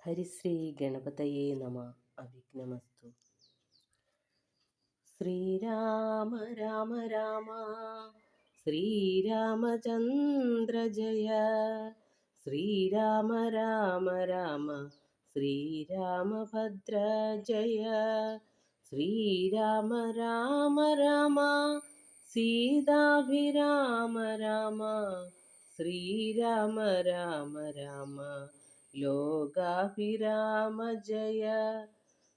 ഹരിശ്രീ ഗണപതയേ നമ. അവിഘ്നമസ്തു. ശ്രീരാമ രാമ രാമ ശ്രീരാമചന്ദ്ര ജയ. ശ്രീരാമ രാമ രാമ ശ്രീരാമഭദ്ര ജയ. ശ്രീരാമ രാമ രാമ സീതാഭിരാമ രാമ. ശ്രീരാമ രാമ രാമ ലോകാഭിരാമ ജയ.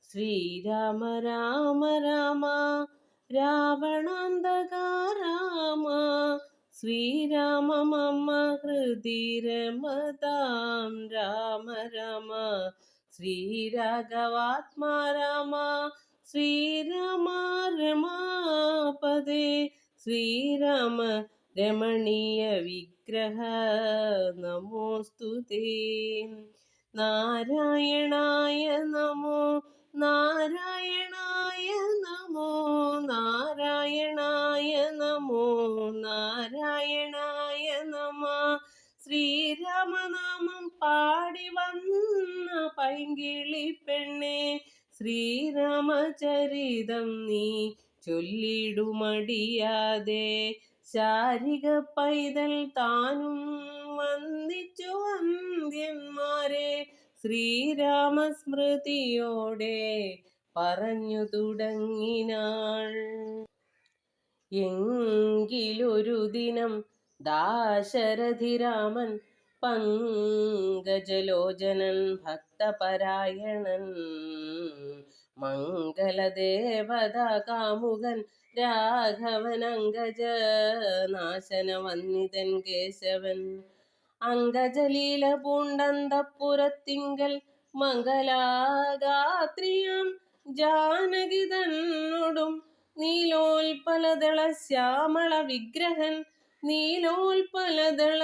ശ്രീരാമ രാമ രാമ രാവണാന്തക രാമ. ശ്രീരാമ മമ ഹൃദി രമതാം രാമ രാമ. ശ്രീരാഘവാത്മാ രാമ. ശ്രീരാമ രമാപദേ. ശ്രീരാമ രമണീയ വിഗ്രഹ നമോസ്തുതേ. നാരായണായ നമോ നാരായണായ നമോ നാരായണായ നമോ നാരായണായ നമ. ശ്രീരാമനാമം പാടി വന്ന പൈങ്കിളി പെണ്ണെ, ശ്രീരാമചരിതം നീ ചൊല്ലിടുമടിയാതെ. ശാരിക പൈതൽ താനും വന്ദിച്ചു വന്ദ്യന്മാരെ, ശ്രീരാമസ്മൃതിയോടെ പറഞ്ഞു തുടങ്ങിനാൾ. എങ്കിലൊരു ദിനം ദാശരഥിരാമൻ പങ്കജലോചനൻ ഭക്തപരായണൻ, മംഗളദേവതാ കാമുകൻ രാഘവൻ, അങ്കജ നാശന വന്നിതൻ കേശവൻ. അങ്കജലീല പൂണ്ടന്തപ്പുരത്തിങ്കൽ മംഗലാഗാത്രിയാം ജാനകി തന്നോടും നീലോൽപലദള ശ്യാമള വിഗ്രഹൻ, നീലോൽപലദള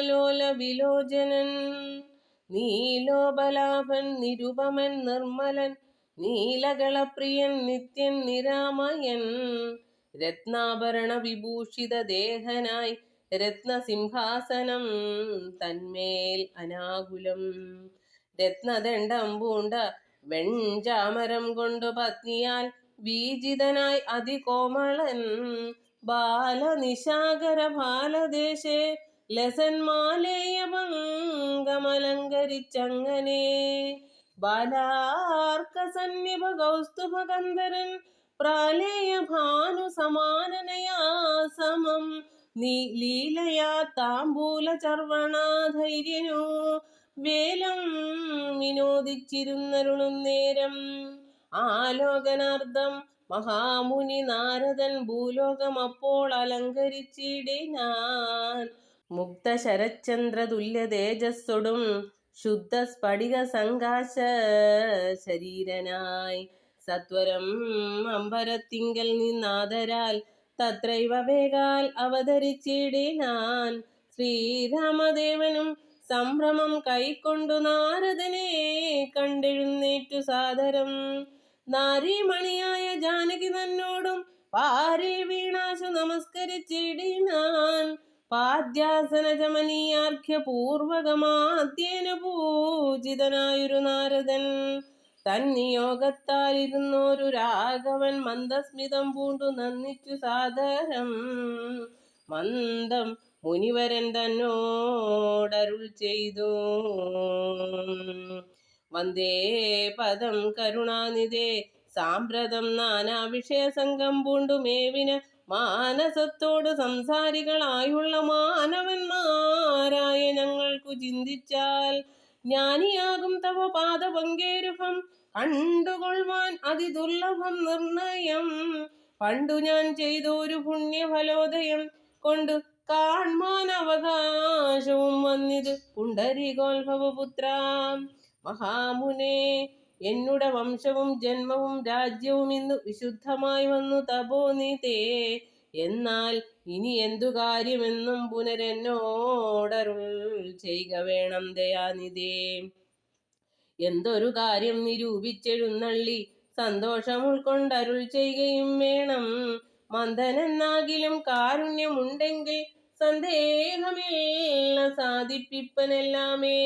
ലോല വിലോചനൻ. നീലോപലാഭൻ നിരുപമൻ നിർമ്മലൻ, നീലകളപ്രിയൻ നിത്യൻ നിരാമയൻ. രത്നാഭരണ വിഭൂഷിത ദേഹനായി രത്നസിംഹാസനം തന്മേൽ അനാകുലം. രത്നദണ്ഡം പൂണ്ട വെൺചാമരം കൊണ്ടു പത്നിയാൽ വീജിതനായി അതികോമളൻ. ബാലനിശാകര ബാലദേശേ ലസന്മാലേയ ഭംഗമലങ്കരിച്ചങ്ങനെ. ബാലാർക്ക സന്നിഭ കൗസ്തുഭകന്ധരൻ പ്രാലേയ ഭാനു സമാനനയാ സമം. ലീലയാ താംബൂല ചർവണാധൈര്യനോ വേലം വിനോദിച്ചിരുന്നരുളും നേരം. ആലോകനാർദ്ദം മഹാമുനി നാരദൻ ഭൂലോകം അപ്പോൾ അലങ്കരിച്ചിടിനാൻ. മുക്ത ശരചന്ദ്ര തുല്യ തേജസ്സൊടും ശുദ്ധ സ്ഫടിക സങ്കാശ ശരീരനായി, സത്വരം അമ്പരത്തിങ്കൽ നിന്നാദരാൽ തത്രൈവ വേഗാൽ അവതരിച്ചിടിനാൻ. ശ്രീരാമദേവനും സംഭ്രമം കൈക്കൊണ്ടു നാരദനെ കണ്ടെഴുന്നേറ്റു സാദരം. നാരീമണിയായ ജാനകി തന്നോടും പാരിൽ വീണാശു നമസ്കരിച്ചിടിനാൻ. പാദ്യാസന ചമനീയാർഘ്യ പൂർവകമാദ്യേന പൂജിതനായൊരു നാരദൻ, തന്നിയോഗത്താൽ ഇരുന്നോരു രാഘവൻ മന്ദസ്മിതം പൂണ്ടു നന്ദിച്ചു സാദരം. മന്ദം മുനിവരൻ തന്നോടരുൾ ചെയ്തു, വന്ദേ പദം കരുണാനിധേ. സാമ്പ്രതം നാനാ വിഷയസംഘം പൂണ്ടു മേവിന മാനസത്തോട് സംസാരികളായുള്ള മാനവന്മാരായ ഞങ്ങൾക്കു ചിന്തിച്ചാൽ ജ്ഞാനിയാകും തവ പാദപങ്കേരുഭം കണ്ടുകൊള്ളുവാൻ അതിദുർലഭം നിർണയം. പണ്ടു ഞാൻ ചെയ്തൊരു പുണ്യഫലോദയം കൊണ്ട് കാൺമാൻ അവകാശവും വന്നിത് പുണ്ടരീകോത്ഭവപുത്ര. മഹാമുനെ, എന്നുടെ വംശവും ജന്മവും രാജ്യവും ഇന്നു വിശുദ്ധമായി വന്നു തപോനിതേ. എന്നാൽ ഇനി എന്തു കാര്യമെന്നും പുനരെന്നോടരുൾ ചെയ്യുക വേണം ദയാനിധേ. എന്തൊരു കാര്യം നിരൂപിച്ചെഴുന്നള്ളി സന്തോഷം ഉൾക്കൊണ്ടരുൾ ചെയ്യുകയും വേണം. മന്ദനെന്നാകിലും കാരുണ്യമുണ്ടെങ്കിൽ സന്ദേഹമില്ല സാധിപ്പിപ്പനെല്ലാമേ.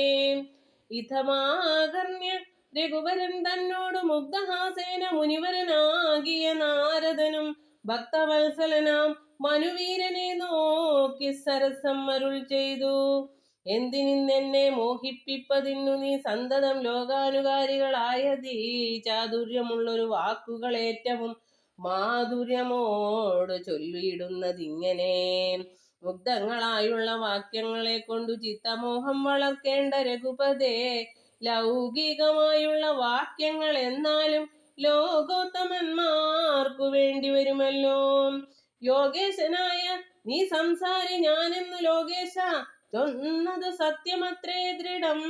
ഇഥമാകർണ്യ രഘുവരൻ തന്നോട് മുഗ്ധഹാസേന മുനിവരനാകിയ നാരദനും ഭക്തവത്സലനാം മനുവീരനെ നോക്കി സരസം അരുൾ ചെയ്തു. എന്തിനിന്നെന്നെ മോഹിപ്പിപ്പതിന്നു നീ സന്തതം ലോകാനുകാരികളായതീ ചാതുര്യമുള്ളൊരു വാക്കുകൾ ഏറ്റവും മാധുര്യമോട് ചൊല്ലിയിടുന്നതിങ്ങനെ. മുഗ്ധങ്ങളായുള്ള വാക്യങ്ങളെ കൊണ്ടു ചിത്തമോഹം വളർക്കേണ്ട രഘുപതേ, ലൗകികമായുള്ള വാക്യങ്ങൾ എന്നാലും ലോകോത്തമന്മാർക്കു വേണ്ടി വരുമല്ലോ. യോഗേശനായ നീ സംസാരി ഞാനെന്നു ലോകേശ ചൊന്നതു സത്യമത്രേ ദൃഢം.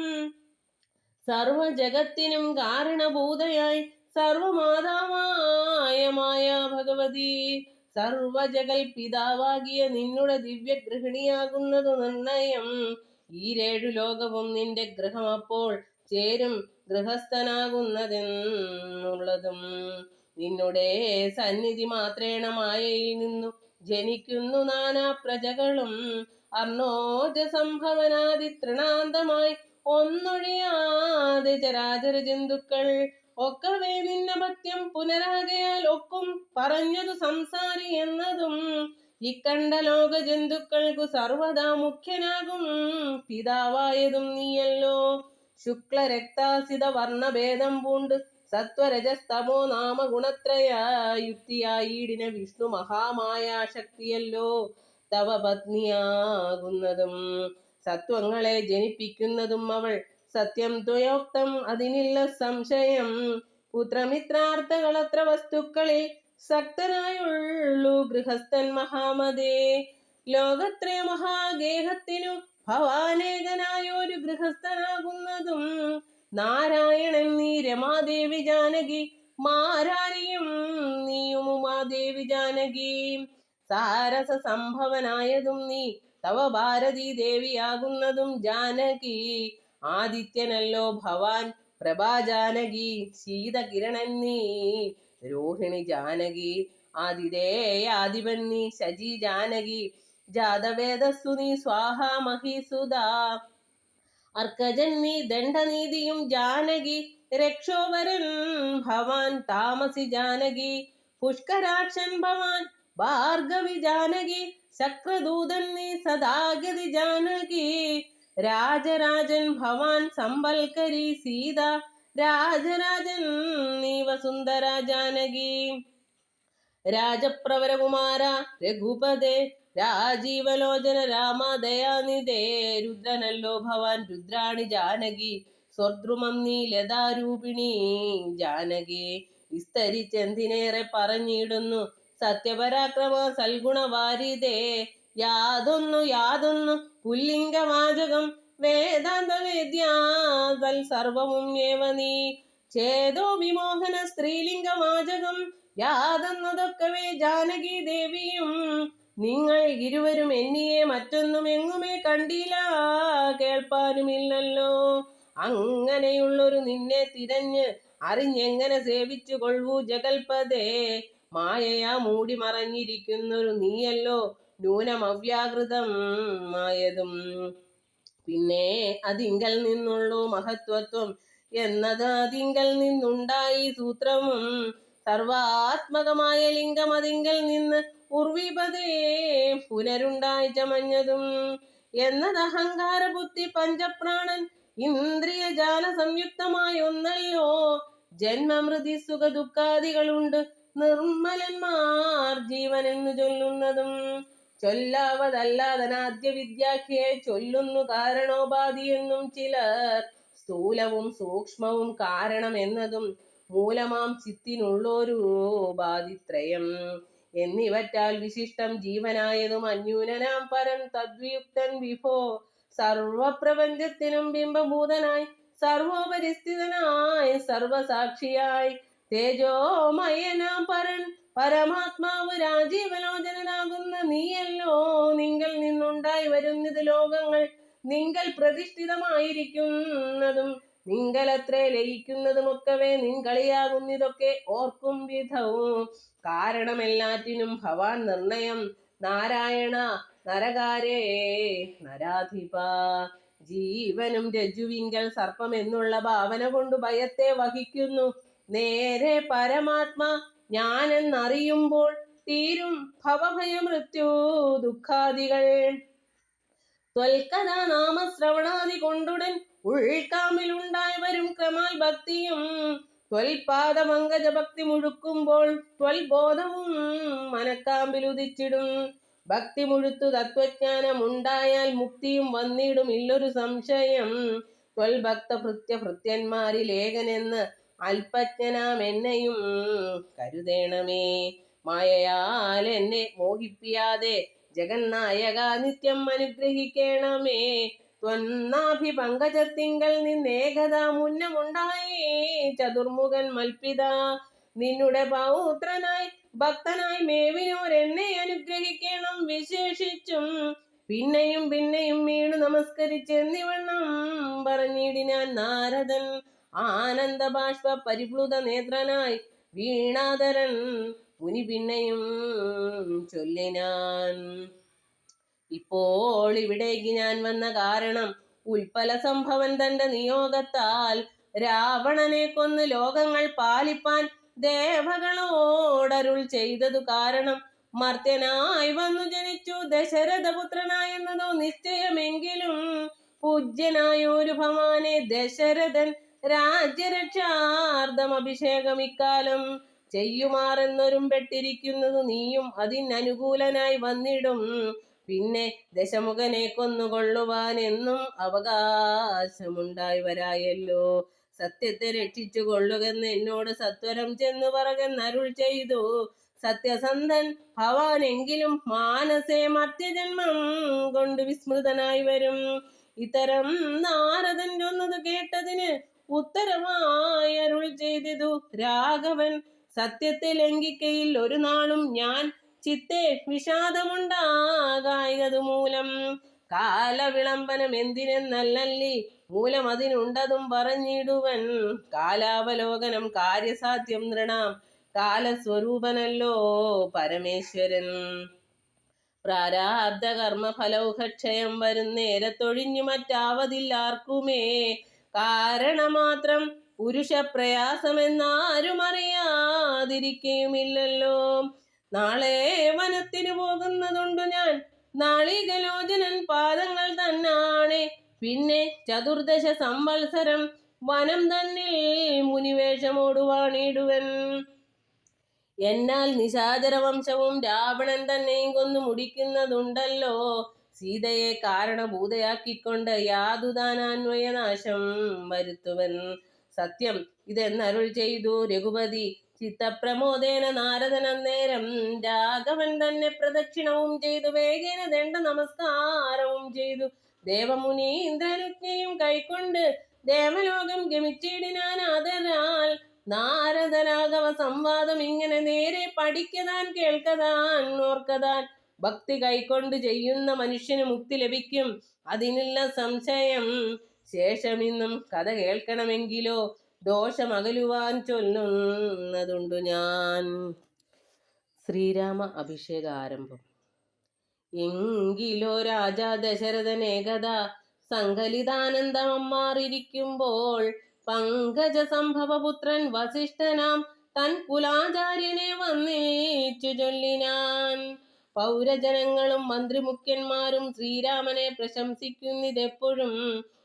സർവജഗത്തിനും കാരണഭൂതയായി സർവമാതാവായ മായ ഭഗവതി, സർവജഗൽ പിതാവാകിയ നിന്നുടെ ദിവ്യഗൃഹിണിയാകുന്നതു നിർണയം. ഈരേഴു ലോകവും നിന്റെ ഗൃഹം അപ്പോൾ ചേരും ഗൃഹസ്ഥനാകുന്നതെന്നുള്ളതും. നിന്നുടെ സന്നിധി മാത്രേണ മായയിൽ നിന്നു ജനിക്കുന്നു നാനാ പ്രജകളും. അർണോജ സംഭവനാദി തൃണാന്തമായി ഒന്നൊഴിയാതെ ചരാചര ജന്തുക്കൾ ഒക്കവേ നിന്നപത്യം പുനരാകയാൽ ഒക്കും പറഞ്ഞതു സംസാരി എന്നതും. ഇക്കണ്ട ലോക ജന്തുക്കൾക്കു സർവദാ മുഖ്യനാകും പിതാവായതും നീയല്ലോ. ശുക്ലരക്താസിത വർണ്ണഭേദം പൂണ്ട് സത്വരജസ്തമോ നാമ ഗുണത്രയ യുക്തിയായിടിന വിഷ്ണു മഹാമായാശക്തിയല്ലോ തവ പത്നിയാകുന്നതും. സത്വങ്ങളെ ജനിപ്പിക്കുന്നതും അവൾ സത്യം ത്വയോക്തം അതിനില്ല സംശയം. പുത്രമിത്രാർത്ഥകളത്ര വസ്തുക്കളിൽ സക്തനായുള്ളു ഗൃഹസ്ഥൻ മഹാമതേ. ലോകത്രയ മഹാഗേഹത്തിനു ഭവാനേകനായൊരു ഗൃഹസ്ഥനാകുന്നതും. നാരായണൻ നീ രമാദേവി ജാനകി, മാരാരിയും നീയും ഉമാദേവി ജാനകി. സാരസ സംഭവനായതും നീ തവ ഭാരതീ ദേവിയാകുന്നതും ജാനകി. ആദിത്യനല്ലോ ഭവാൻ പ്രഭാജാനകി, ശീതകിരണൻ നീ രോഹിണി ജാനകി. ആതിഥേയാധിപൻ നീ ശചി ജാനകി, ജാതവേദസ്സു നീ സ്വാഹ മഹീസുത. അർക്കജൻ നീ ദണ്ഡനീതിയും ജാനകി, രക്ഷോവരൻ ഭവാൻ താമസി ജാനകി. പുഷ്കരാക്ഷൻ ഭവാൻ ഭാർഗവി ജാനകി, ശക്രദൂതൻ നീ സദാഗതി ജാനകി. രാജരാജൻ ഭവാൻ സംബൽക്കരി സീത, രാജരാജൻ നീ വസുന്ധര ജാനകി. രാജപ്രവരകുമാര രഘുപതേ, രാജീവലോചന രാമ ദയാനിധേ. രുദ്രനല്ലോ ഭവാൻ രുദ്രാണി ജാനകി, സ്വർദ്രുമം നീ ലതാരൂപിണി ജാനകി. വിസ്തരിച്ചെന്തിനേറെ പറഞ്ഞിടുന്നു സത്യപരാക്രമ സൽഗുണവാരിതേ. യാതൊന്നു പുല്ലിംഗവാചകം വേദാന്ത വേദ്യാതൽ സർവവും ഏവ നീ. ചേതോ വിമോഹന സ്ത്രീലിംഗവാചകം യാതൊന്നതൊക്കവേ ജാനകി ദേവിയും. നിങ്ങൾ ഇരുവരും എന്നിയെ മറ്റൊന്നും എങ്ങുമേ കണ്ടില്ല കേൾപ്പാനുമില്ലല്ലോ. അങ്ങനെയുള്ളൊരു നിന്നെ തിരഞ്ഞ് അറിഞ്ഞെങ്ങനെ സേവിച്ചു കൊള്ളൂ ജഗൽപതേ. മായയാ മൂടി മറഞ്ഞിരിക്കുന്നൊരു നീയല്ലോ ന്യൂനമവ്യാകൃതം ആയതും. പിന്നെ അതിങ്കൽ നിന്നുള്ളൂ മഹത്വത്വം എന്നത് അതിങ്കൽ നിന്നുണ്ടായി സൂത്രവും. സർവാത്മകമായ ലിംഗം അതിങ്കൽ നിന്ന് ഉർവിപതേ പുനരുണ്ടായി ചമഞ്ഞതും. എന്നത് അഹങ്കാര ബുദ്ധി പഞ്ചപ്രാണൻ ഇന്ദ്രിയജാല സംയുക്തമായ ഒന്നല്ലോ. ജന്മമൃതി സുഖ ദുഃഖാദികളുണ്ട് നിർമ്മലന്മാർ ജീവനെന്നു ചൊല്ലുന്നതും. ചൊല്ലാവതല്ലാതനാദ്യ വിദ്യാഖ്യയെ ചൊല്ലുന്നു കാരണോപാധിയെന്നും ചിലർ. സ്ഥൂലവും സൂക്ഷ്മവും കാരണം എന്നതും മൂലമാം ചിത്തിനുള്ളൊരു ഉപാധിത്രയം എന്നിവറ്റാൽ വിശിഷ്ടം ജീവനായതും അന്യൂനനാം പരൻ തദ്വിയുക്തൻ വിഭോ. സർവപ്രപഞ്ചത്തിനും ബിംബഭൂതനായി സർവോപരിസ്ഥിതനായി സർവസാക്ഷിയായി തേജോമയനാം പരൻ പരമാത്മാവ് രാജീവലോചനാകുന്ന നീയല്ലോ. നിങ്കൽ നിന്നുണ്ടായി വരുന്നത് ലോകങ്ങൾ നിങ്കൽ പ്രതിഷ്ഠിതമായിരിക്കുന്നതും നിങ്കലത്രേ ലയിക്കുന്നതുമൊക്കവേ നിൻകളിയാകുന്നിതൊക്കെ ഓർക്കും വിധവും. കാരണമെല്ലാറ്റിനും ഭവാൻ നിർണയം നാരായണ നരകാരേ നരാധിപ. ജീവനും രജ്ജുവിങ്കൽ സർപ്പം എന്നുള്ള ഭാവന കൊണ്ട് ഭയത്തെ വഹിക്കുന്നു. നേരെ പരമാത്മാ ഞാനെന്നറിയുമ്പോൾ തീരും ഭവഭയ മൃത്യു ദുഃഖാദികൾ. ത്വൽക്കഥാ നാമശ്രവണാദി കൊണ്ടുടൻ ഉൾക്കാമ്പിലുണ്ടായി വരും ക്രമാൽ ഭക്തിയും. ത്വൽപാദ പങ്കജ ഭക്തി മുഴുക്കുമ്പോൾ ത്വൽബോധവും മനക്കാമ്പിലുദിച്ചിടും. ഭക്തി മുഴുത്തു തത്വജ്ഞാനം ഉണ്ടായാൽ മുക്തിയും വന്നിടും ഇല്ലൊരു സംശയം. ത്വൽഭക്ത ഭൃത്യ ഭൃത്യന്മാരിൽ ഏകനെന്ന് അല്പജ്ഞനാം എന്നെയും കരുതേണമേ. മായയാൽ എന്നെ മോഹിപ്പിയാതെ ജഗന്നായക നിത്യം അനുഗ്രഹിക്കണമേ. ത്വന്നാഭി പങ്കജത്തിങ്കൽ നിന്നേകതാ മുന്നമുണ്ടായി ചതുർമുഖൻ മൽപിത. നിന്നുടെ പൗത്രനായി ഭക്തനായി മേവിനോരെന്നെ അനുഗ്രഹിക്കണം വിശേഷിച്ചും. പിന്നെയും പിന്നെയും വീണു നമസ്കരിച്ചെന്നിവണ്ണം പറഞ്ഞിടിനാൻ നാരദൻ. ആനന്ദ ബാഷ്പ പരിപ്ലുത നേത്രനായി വീണാധരൻ മുനി പിന്നെയും ചൊല്ലിനാൻ. ഇപ്പോൾ ഇവിടേക്ക് ഞാൻ വന്ന കാരണം ഉൽപ്പല സംഭവൻ തന്റെ നിയോഗത്താൽ രാവണനെ കൊന്ന് ലോകങ്ങൾ പാലിപ്പാൻ ദേവകളോടരുൾ ചെയ്തതു കാരണം മർത്യനായി വന്നു ജനിച്ചു ദശരഥപുത്രനായെന്നതോ നിശ്ചയമെങ്കിലും പൂജ്യനായൊരു ഭവാനെ ദശരഥൻ രാജ്യരക്ഷാർത്ഥം അഭിഷേകം ഇക്കാലം ചെയ്യുമാറെന്നൊരും പെട്ടിരിക്കുന്നതു നീയും അതിനനുകൂലനായി വന്നിടും. പിന്നെ ദശമുഖനെ കൊന്നുകൊള്ളുവാൻ എന്നും അവകാശമുണ്ടായി വരായല്ലോ. സത്യത്തെ രക്ഷിച്ചു കൊള്ളുകെന്ന് എന്നോട് സത്വരം ചെന്നു പറകെന്നരുൾ ചെയ്തു. സത്യസന്ധൻ ഭവാനെങ്കിലും മാനസേ മർത്യജന്മം കൊണ്ട് വിസ്മൃതനായി വരും. ഇത്തരം നാരദൻ ചൊന്നത് കേട്ടതിന് ഉത്തരമായി അരുൾ ചെയ്തിതു രാഘവൻ. സത്യത്തെ ലംഘിക്കയിൽ ഒരു നാളും ഞാൻ ചിത്തെ വിഷാദമുണ്ടാകായതു മൂലം. കാലവിളംബനം എന്തിനെന്നല്ലല്ലി മൂലം അതിനുണ്ടതും പറഞ്ഞിടുവൻ. കാലാവലോകനം കാര്യസാധ്യം നൃണാം കാലസ്വരൂപനല്ലോ പരമേശ്വരൻ. പ്രാരാബ്ധ കർമ്മഫലൗഹക്ഷയം വരും നേരത്തൊഴിഞ്ഞു മറ്റാവതില്ലാർക്കുമേ. കാരണമാത്രം പുരുഷപ്രയാസമെന്നാരും അറിയാതിരിക്കുകയുമില്ലല്ലോ. നാളെ വനത്തിനു പോകുന്നതുണ്ടു ഞാൻ നാളികലോചനൻ പാദങ്ങൾ തന്നാണെ. പിന്നെ ചതുർദശ സംവത്സരം വനം തന്നിൽ മുനിവേഷമോടുവാണിടുവൻ. എന്നാൽ നിശാചര വംശവും രാവണൻ തന്നെയും കൊന്നു മുടിക്കുന്നതുണ്ടല്ലോ. സീതയെ കാരണഭൂതയാക്കിക്കൊണ്ട് യാതുദാനാന്വയനാശം വരുത്തുവൻ. സത്യം ഇതെന്നരുൾ ചെയ്തു രഘുപതി ചിത്തപ്രമോദേന നാരദൻ. അന്നേരം രാഘവൻ തന്നെ പ്രദക്ഷിണവും ചെയ്തു വേഗേന ദണ്ഡ നമസ്കാരവും ചെയ്തു ദേവമുനീന്ദ്രനുജ്ഞയും കൈക്കൊണ്ട് ദേവലോകം ഗമിച്ചിടിനാൻ. ആദരാൽ നാരദരാഘവ സംവാദം ഇങ്ങനെ നേരെ പഠിക്കതാൻ കേൾക്കതാൻ ഓർക്കതാൻ. ഭക്തി കൈക്കൊണ്ട് ചെയ്യുന്ന മനുഷ്യന് മുക്തി ലഭിക്കും, അതിനുള്ള സംശയം. ശേഷമിന്നും കഥ കേൾക്കണമെങ്കിലോ ദോഷമകലുവാൻ ചൊല്ലുന്നതുണ്ടു ഞാൻ. ശ്രീരാമ അഭിഷേക ആരംഭം. എങ്കിലോ രാജാ ദശരഥൻ ഏകദാ സങ്കലിതാനന്ദമമ്മാറിയിരിക്കുമ്പോൾ പങ്കജ സംഭവപുത്രൻ വസിഷ്ഠനാം തൻ കുലാചാര്യനെ വന്നേച്ചു ചൊല്ലിനാൻ. പൗരജനങ്ങളും മന്ത്രിമുഖ്യന്മാരും ശ്രീരാമനെ പ്രശംസിക്കുന്നിതെപ്പോഴും.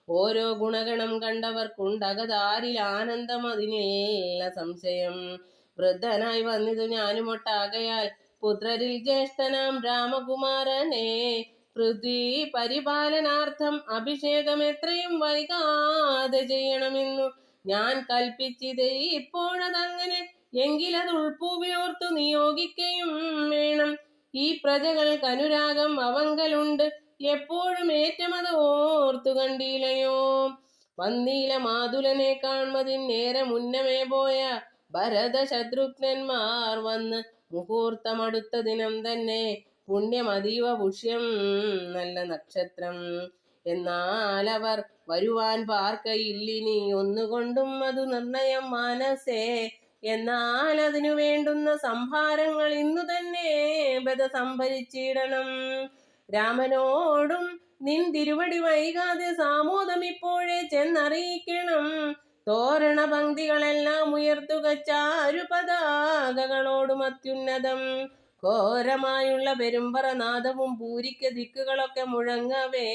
ഓരോ ഗുണഗണം കണ്ടവർക്കുണ്ടകതാരിൽ ആനന്ദം, അതിനില്ല സംശയം. വൃദ്ധനായി വന്നിതു ഞാനുമൊട്ടാകയാൽ പുത്രരിൽ ജ്യേഷ്ഠനാം രാമകുമാരനെ പൃഥ്വി പരിപാലനാർത്ഥം അഭിഷേകം എത്രയും വൈകാതെ ചെയ്യണമെന്നു ഞാൻ കൽപ്പിച്ചിതേ ഇപ്പോഴതങ്ങനെ. എങ്കിലത് ഉൾപ്പൂവിയോർത്തു നിയോഗിക്കയും വേണം. ഈ പ്രജകൾക്ക് അനുരാഗം അവങ്കലുണ്ട്, എപ്പോഴും ഏറ്റമത് ഓർത്തു കണ്ടില്ലയോ. വന്നീല മാതുലനെ കാൺമതിന്നേരെ മുന്നമേ പോയ ഭരത ശത്രുഘ്നന്മാർ വന്ന് മുഹൂർത്തമടുത്ത ദിനം തന്നെ. പുണ്യമതീവ പുഷ്യം നല്ല നക്ഷത്രം. എന്നാൽ അവർ വരുവാൻ പാർക്കയില്ലിനി ഒന്നുകൊണ്ടും അതു നിർണയം മാനസേ. എന്നാൽ അതിനു വേണ്ടുന്ന സംഭാരങ്ങൾ ഇന്നു തന്നെ ബദ സംഭരിച്ചിടണം. രാമനോടും നിൻ തിരുവടി വൈകാതെ സാമോദം ഇപ്പോഴേ ചെന്നറിയിക്കണം. തോരണ പങ്ക്തികളെല്ലാം ഉയർത്തുക ചാരുപതാകകളോടും അത്യുന്നതം. ഘോരമായുള്ള പെരുമ്പറനാദവും പൂരിക്ക ദിക്കുകളൊക്കെ മുഴങ്ങവേ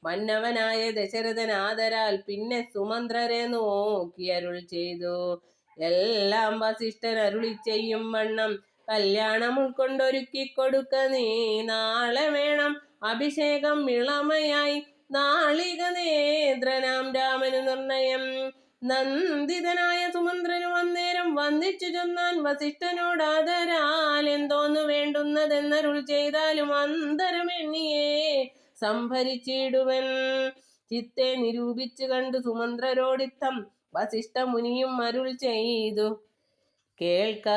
മന്നവനായ ദശരഥൻ ആദരാൽ പിന്നെ സുമന്ത്രരെ നോക്കി അരുൾ ചെയ്തു. എല്ലാം വസിഷ്ഠൻ അരുളി ചെയ്യും വണ്ണം കല്യാണം ഉൾക്കൊണ്ടൊരുക്കി കൊടുക്ക നീ. നാളെ വേണം അഭിഷേകം ഇളമയായി നാളിക നേത്രനാം രാമനു നിർണയം. നന്ദിതനായ സുമന്ത്രനു അന്നേരം വന്നിച്ചു ചൊന്നാൻ വസിഷ്ഠനോടാദരാൽ എന്തോന്നു വേണ്ടുന്നതെന്നരുൾ ചെയ്താലും അന്തരമെണ്ണിയെ സംഭരിച്ചിടുവൻ. ചിത്തെ നിരൂപിച്ചു കണ്ടു സുമന്ത്രരോടിത്തം വസിഷ്ഠ മുനിയും അരുൾ ചെയ്തു. കേൾക്ക,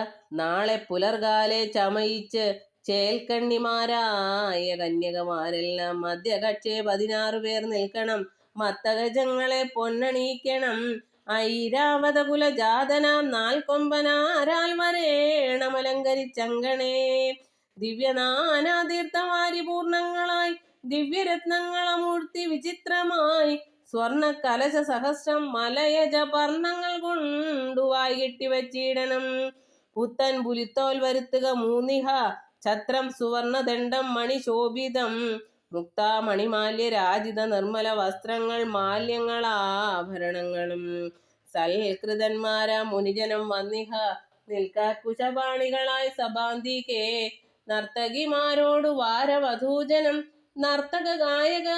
നാളെ പുലർകാലെ ചമയിച്ച് ചേൽക്കണ്ണിമാരായ കന്യകമാരെല്ലാം മധ്യകക്ഷേ 16 പേർ നിൽക്കണം. മത്തഗജങ്ങളെ പൊന്നണിയിക്കണം. ഐരാവത കുലജാതനാം 4 കൊമ്പനാരാൽ വരേണമലങ്കരിച്ചങ്കണേ. ദിവ്യനാനാതീർത്ഥവാരി പൂർണ്ണങ്ങളായി ദിവ്യരത്നങ്ങളമൂർത്തി വിചിത്രമായി സ്വർണ്ണ കലശ സഹസ്രം മലയജ പർണങ്ങൾ കൊണ്ടു വായിട്ടി വച്ചിടണം. പുത്തൻ പുലിത്തോൽ വരുത്തുക 3 ഛത്രം സുവർണദണ്ഡം മണിശോഭിതം മുക്താമണിമാല്യ രാജിത നിർമ്മല വസ്ത്രങ്ങൾ മാല്യങ്ങളാഭരണങ്ങളും. സൽകൃതന്മാരാ മുനിജനം വന്നിഹ നിൽക്ക കുശപാണികളായി സഭാന്തികേ. നർത്തകിമാരോടു വാരവധൂജനം നർത്തക ഗായക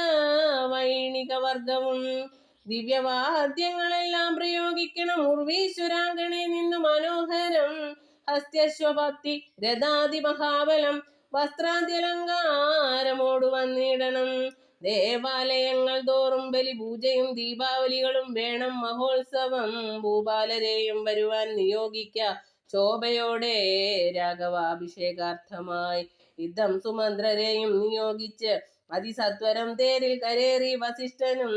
വൈണിക വർഗവും. ദിവ്യവാദ്യങ്ങളെല്ലാം പ്രയോഗിക്കണം ഉർവീശ്വരാങ്കണേ നിന്നു മനോഹരം. ഹസ്ത്യശ്വപത്തി രഥാതി മഹാബലം വസ്ത്രാദ്യലങ്കാരമോടു വന്നിടണം. ദേവാലയങ്ങൾ തോറും ബലിപൂജയും ദീപാവലികളും വേണം മഹോത്സവം. ഭൂപാലരെയും വരുവാൻ നിയോഗിക്ക ശോഭയോടെ രാഘവാഭിഷേകാർത്ഥമായി. യുദ്ധം സുമന്ത്രരെയും നിയോഗിച്ച് അതിസത്വരം തേരിൽ കരേറി വസിഷ്ഠനും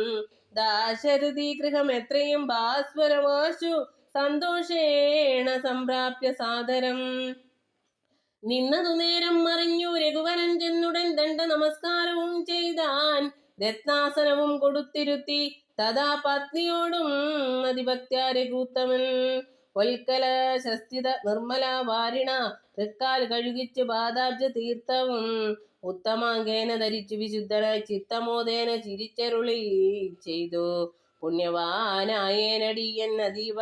ദാശരഥി ഗൃഹം എത്രയും ഭാസ്വരമാശു സന്തോഷേണ സംപ്രാപ്യ സാദരം. നിന്നതു നേരം അറിഞ്ഞു രഘുവരൻ ചെന്നുടൻ ദണ്ഡ നമസ്കാരവും ചെയ്താൻ. രത്നാസനവും കൊടുത്തിരുത്തി തഥാ പത്നിയോടും അതിഭക്ത്യാ രഘുത്തമൻ. പൊൽക്കലശസ്ഥിത നിർമ്മല വാരിണ തൃക്കാൽ കഴുകിച്ചു പാദാബ്ജ തീർത്ഥവും ഉത്തമാങ്കേന ധരിച്ചു വിശുദ്ധനായി ചിത്തമോദേന ചിരിച്ചരുളി ചെയ്തു. പുണ്യവാനായേനടിയൻ അതീവ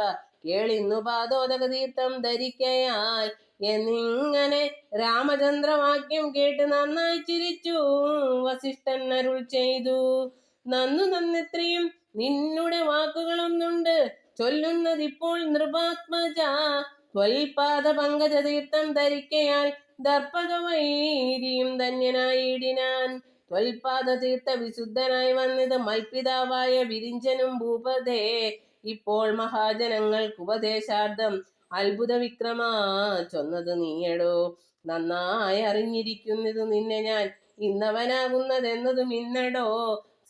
കേളിന്നു പാദോദക തീർത്ഥം ധരിക്കയാൽ എന്നിങ്ങനെ രാമചന്ദ്രവാക്യം കേട്ട് നന്നായി ചിരിച്ചു വസിഷ്ഠൻ അരുൾ ചെയ്തു. നന്നെത്രയും നിന്നുടെ വാക്കുകളൊന്നുണ്ട് ചൊല്ലുന്നതിപ്പോൾ നൃപാത്മജ. ത്വൽപാദ പങ്കജ തീർത്ഥം ധരിക്കയാൽ ദർപ്പക വൈരിയും ധന്യനായിടിനാൻ. ത്വൽപാദ തീർത്ഥ വിശുദ്ധനായി വന്നത് മൽപിതാവായ വിരിഞ്ചനും ഭൂപതേ. ഇപ്പോൾ മഹാജനങ്ങൾക്ക് ഉപദേശാർത്ഥം അത്ഭുത വിക്രമ ചൊന്നത് നീയടോ. നന്നായി അറിഞ്ഞിരിക്കുന്നത് നിന്നെ ഞാൻ ഇന്നവനാകുന്നതെന്നതും ഇന്നടോ.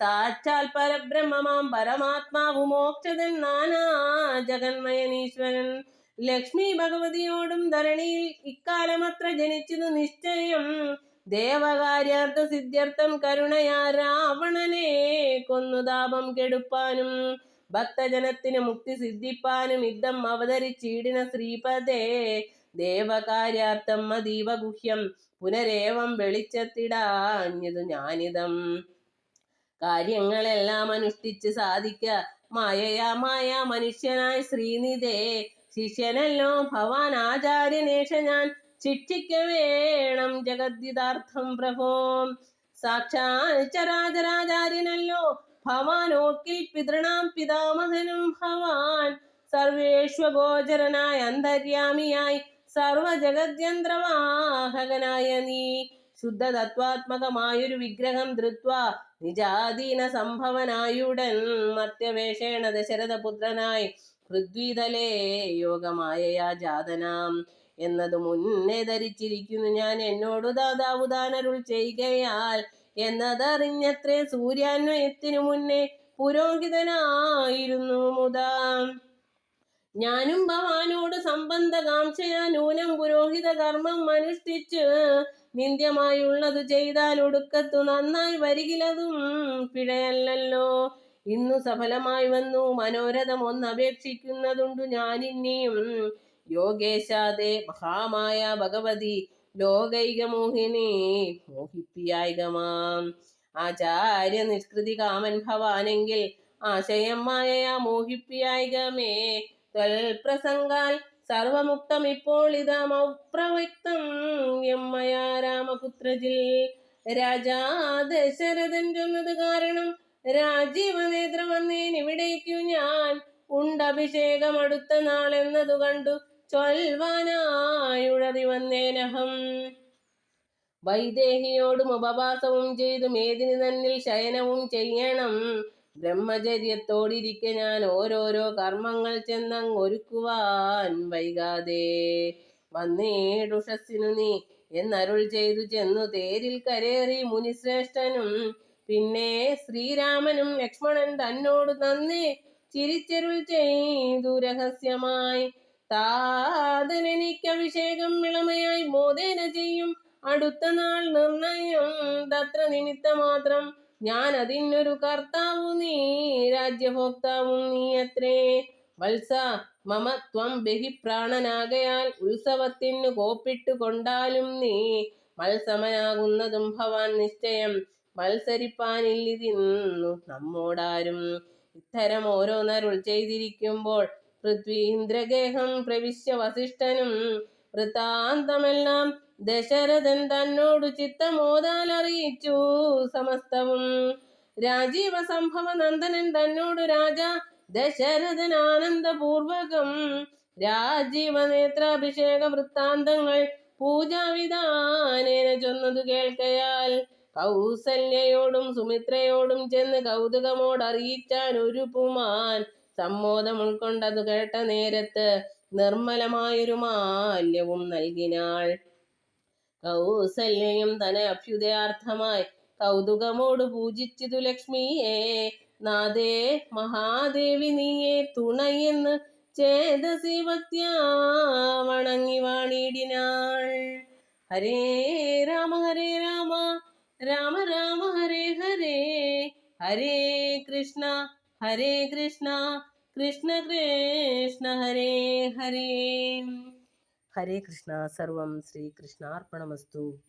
സാക്ഷാൽ പരബ്രഹ്മമാം പരമാത്മാവു മോക്ഷതൻ നാനാ ജഗന്മയനീശ്വരൻ. ലക്ഷ്മി ഭഗവതിയോടും ധരണിയിൽ ഇക്കാലമത്ര ജനിച്ചതു നിശ്ചയം. ദേവകാര്യാർത്ഥ സിദ്ധ്യർത്ഥം കരുണയാ രാവണനെ കൊന്നു താപം കെടുപ്പാനും ഭക്തജനത്തിന് മുക്തി സിദ്ധിപ്പാനും യുദ്ധം അവതരിച്ചീടിന ശ്രീപദേ. ദേവകാര്യാർത്ഥം അതീവ ഗുഹ്യം പുനരേവം വെളിച്ചത്തിടാഞ്ഞതു ഞാനിതം. കാര്യങ്ങളെല്ലാം അനുഷ്ഠിച്ച് സാധിക്ക മായയാ മനുഷ്യനായി ശ്രീനിധേ. ശിഷ്യനല്ലോ ഭവാൻ ആചാര്യനേഷ ഞാൻ ശിക്ഷിക്ക വേണം ജഗദ്ധിതാർത്ഥം പ്രഭോ. സാക്ഷാൽ ചരാചരാചാര്യനല്ലോ ഭവാൻ ഓർക്കിൽ പിതൃണാം പിതാമഹനും ഭവാൻ. സർവേഷ്വഗോചരനായ അന്തര്യാമിയായി സർവജഗദ്യന്ത്രവാഹകനായ നീ ശുദ്ധ തത്വാത്മകമായൊരു വിഗ്രഹം ധൃത്വ നിജാധീന സംഭവനായുടൻ മർത്യവേഷേണ ദശരഥപുത്രനായി പൃഥ്വിതലേ യോഗമായയാ ജാതനാം എന്നതു മുന്നേ ധരിച്ചിരിക്കുന്നു ഞാൻ. എന്നോടു ദാതാവു താനരുൾ ചെയ്യുകയാൽ എന്നതറിഞ്ഞത്രേ സൂര്യാന്വയത്തിനു മുന്നേ പുരോഹിതനായിരുന്നു മുതാ. ഞാനും ഭവാനോട് സംബന്ധകാംക്ഷയാ നൂനം പുരോഹിത കർമ്മം അനുഷ്ഠിച്ച് നിന്ദ്യമായുള്ളതു ചെയ്താൽ ഒടുക്കത്തു നന്നായി വരികിലതും പിഴയല്ലല്ലോ. ഇന്നു സഫലമായി വന്നു മനോരഥം ഒന്നപേക്ഷിക്കുന്നതുണ്ടു ഞാനിന്നിയും. യോഗേശാദേ മഹാമായ ഭഗവതി ലോകൈകമോഹിനി മോഹിപ്പിയായികമാം. ആചാര്യ നിഷ്കൃതി കാമൻ ഭവാനെങ്കിൽ ആശയം മായയാ മോഹിപ്പിയായികമേ. ത്വൽപ്രസംഗാൽ സർവമുക്തം ഇപ്പോൾ ഇതമപ്രവ്യക്തം യമ്മയാ രാമപുത്രജിൽ. രാജാ ദശരഥൻ ചൊന്നത് കാരണം രാജീവനേത്ര വന്നേനിവിടേക്കു ഞാൻ. ഉണ്ടഭിഷേകം അടുത്ത നാളെന്നതു കണ്ടു ചൊൽവാനായുഴറി വന്നേനഹം. വൈദേഹിയോടും ഉപവാസവും ചെയ്തു മേദിനി തന്നിൽ ശയനവും ചെയ്യണം. ബ്രഹ്മചര്യത്തോടിരിക്കെ ഞാൻ ഓരോരോ കർമ്മങ്ങൾ ചെന്നങ്ങൊരുക്കുവാൻ വൈകാതെ. വന്നേടുഷസ്സിനു നീ എന്നരുൾ ചെയ്തു ചെന്നു തേരിൽ കരേറി മുനിശ്രേഷ്ഠനും. പിന്നെ ശ്രീരാമനും ലക്ഷ്മണൻ തന്നോട് നന്നേ ചിരിച്ചരുൾ ചെയ്തു രഹസ്യമായി. താതനെനിക്കഭിഷേകം ഇളമയായി മോദേന ചെയ്യും അടുത്ത നാൾ നിർണയം. തത്ര നിമിത്തമാത്രം ഞാൻ അതിനൊരു കർത്താവു നീ രാജ്യഭോക്താവും നീയത്രേ. വത്സ മമ ത്വം ബഹിപ്രാണനാകയാൽ ഉത്സവത്തിനു കോപ്പിട്ടു കൊണ്ടാലും നീ മത്സമനാകുന്നതും ഭവാൻ നിശ്ചയം. മത്സരിപ്പാനില്ലിതിന്നു നമ്മോടാരും. ഇത്തരം ഓരോന്നരുൾ ചെയ്തിരിക്കുമ്പോൾ പൃഥ്വീന്ദ്രഗേഹം പ്രവിശ്യ വസിഷ്ഠനും വൃത്താന്തമെല്ലാം ദശരഥൻ തന്നോടു ചിത്തമോദാൽ അറിയിച്ചു സമസ്തവും. രാജീവ സംഭവ നന്ദനൻ തന്നോടു രാജാ ദശരഥൻ ആനന്ദപൂർവകം രാജീവനേത്രാഭിഷേക വൃത്താന്തങ്ങൾ പൂജാവിധാനേന ചൊന്നതു കേൾക്കയാൽ കൗസല്യയോടും സുമിത്രയോടും ചെന്ന് കൗതുകമോടറിയിച്ചാൻ ഒരു പുമാൻ. സമ്മോദം ഉൾക്കൊണ്ടതു കേട്ട നേരത്ത് നിർമ്മലമായൊരു മാല്യവും നൽകിനാൾ. കൗസല്യയും തന്നെ അഭ്യുദയാർത്ഥമായി കൗതുകമോട് പൂജിച്ചിതു ലക്ഷ്മിയെ. നാദേ മഹാദേവി നീയെ തുണയെന്ന് ചേതസി ഭക്ത്യാ വണങ്ങി വാണിടിനാൾ. ഹരേ രാമ രാമ രാമ ഹരേ ഹരേ, ഹരേ കൃഷ്ണ കൃഷ്ണ കൃഷ്ണ ഹരേ ഹരേ. ഹരേ കൃഷ്ണ. സർവം ശ്രീകൃഷ്ണാർപ്പണമസ്തു.